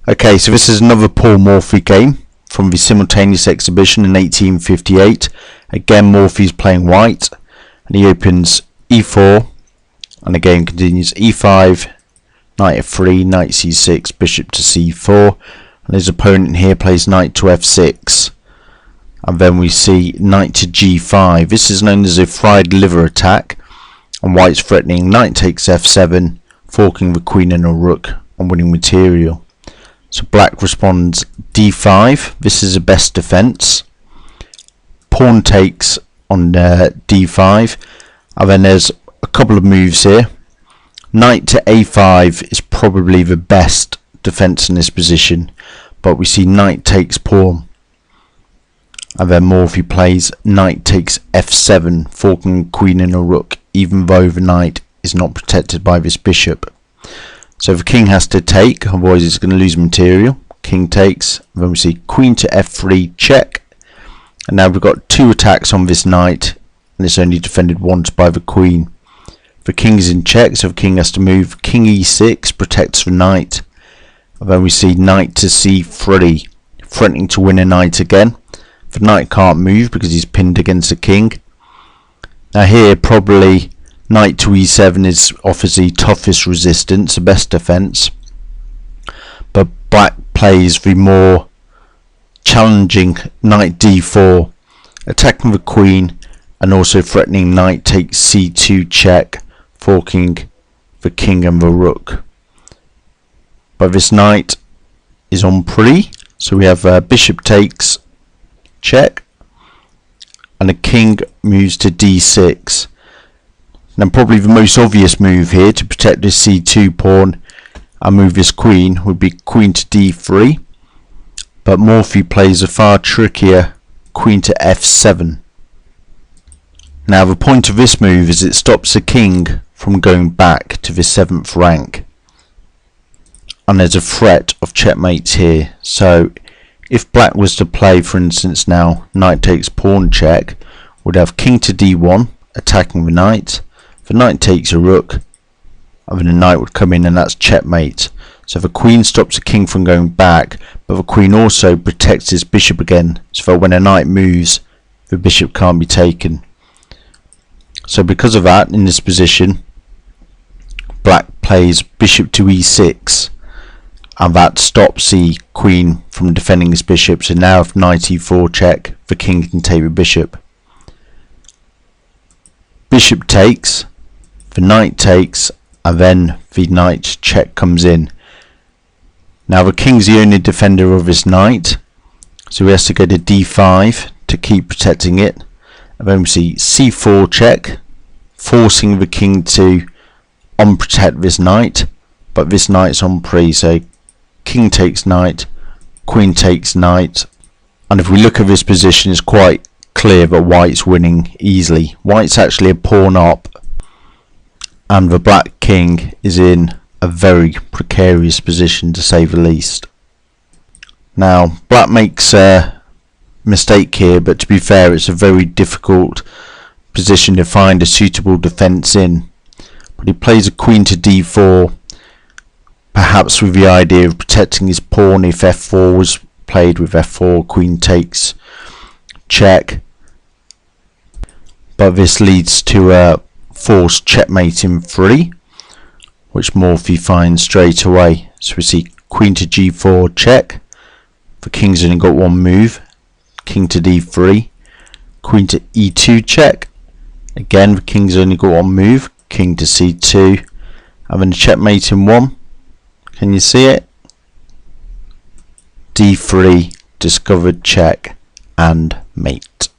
Okay, so this is another Paul Morphy game from the simultaneous exhibition in 1858. Again, Morphy's playing white, and he opens e4, and the game continues e5, knight f3, knight c6, bishop to c4, and his opponent here plays knight to f6, and then we see knight to g5. This is known as a fried liver attack, and white's threatening knight takes f7, forking the queen and a rook and winning material. So black responds d5. This is the best defense. Pawn takes on d5, and then there's a couple of moves here. Knight to a5 is probably the best defense in this position, but we see knight takes pawn, and then Morphy plays knight takes f7, forking queen and a rook, even though the knight is not protected by this bishop. So the king has to take, otherwise it's going to lose material. King takes, and then we see queen to f3 check, and now we've got two attacks on this knight, and it's only defended once by the queen. The king is in check, so the king has to move. King e6 protects the knight, and then we see knight to c3, threatening to win a knight again. The knight can't move because he's pinned against the king. Now here probably knight to e7 offers the toughest resistance, the best defense, but black plays the more challenging knight d4, attacking the queen and also threatening knight takes c2 check, forking the king and the rook. But this knight is on pre, so we have bishop takes check, and the king moves to d6. Now probably the most obvious move here to protect this c2 pawn and move this queen would be queen to d3, but Morphy plays a far trickier queen to f7. Now the point of this move is it stops the king from going back to the 7th rank, and there's a threat of checkmates here. So if black was to play, for instance, now knight takes pawn check, would have king to d1 attacking the knight. The knight takes a rook, and then the knight would come in, and that's checkmate. So the queen stops the king from going back, but the queen also protects his bishop again, so that when a knight moves, the bishop can't be taken. So because of that, in this position, black plays bishop to e6, and that stops the queen from defending his bishop. So now if knight e4 check, the king can take the bishop. Bishop takes, the knight takes, and then the knight check comes in. Now the king's the only defender of his knight, so he has to go to d5 to keep protecting it. And then we see c4 check, forcing the king to unprotect this knight, but this knight's on pre, so king takes knight, queen takes knight, and if we look at this position, it's quite clear that white's winning easily. White's actually a pawn up, and the black king is in a very precarious position, to say the least. Now black makes a mistake here, but to be fair, it's a very difficult position to find a suitable defense in. But he plays a queen to d4, perhaps with the idea of protecting his pawn if f4 was played. With f4, queen takes check, but this leads to a forced checkmate in 3, which Morphy finds straight away. So we see queen to g4 check, the king's only got one move, king to d3, queen to e2 check, again the king's only got one move, king to c2, and then checkmate in 1. Can you see it? d3, discovered check, and mate.